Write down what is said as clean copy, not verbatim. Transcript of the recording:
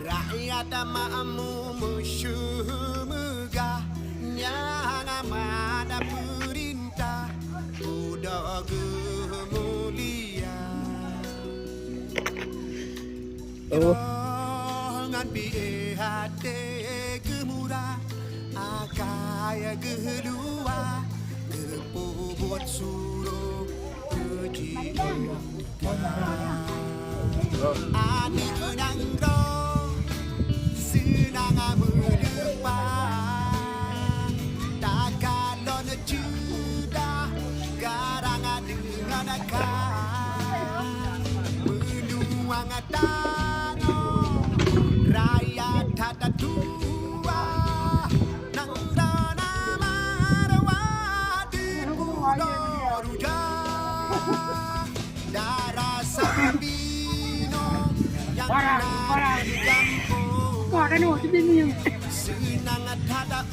Rakyat makmum syurga yang amat perintah udah gemulia. Dengan hati gemurah akaya gelua kepubuat suruh kejiwa. Adik nangro senang melupa tak kalau juda garang dengan akal menuang tano rakyat tak tua nangro nama rawat pulau ruja darah sapi Guarda, no, ti dico. senang ada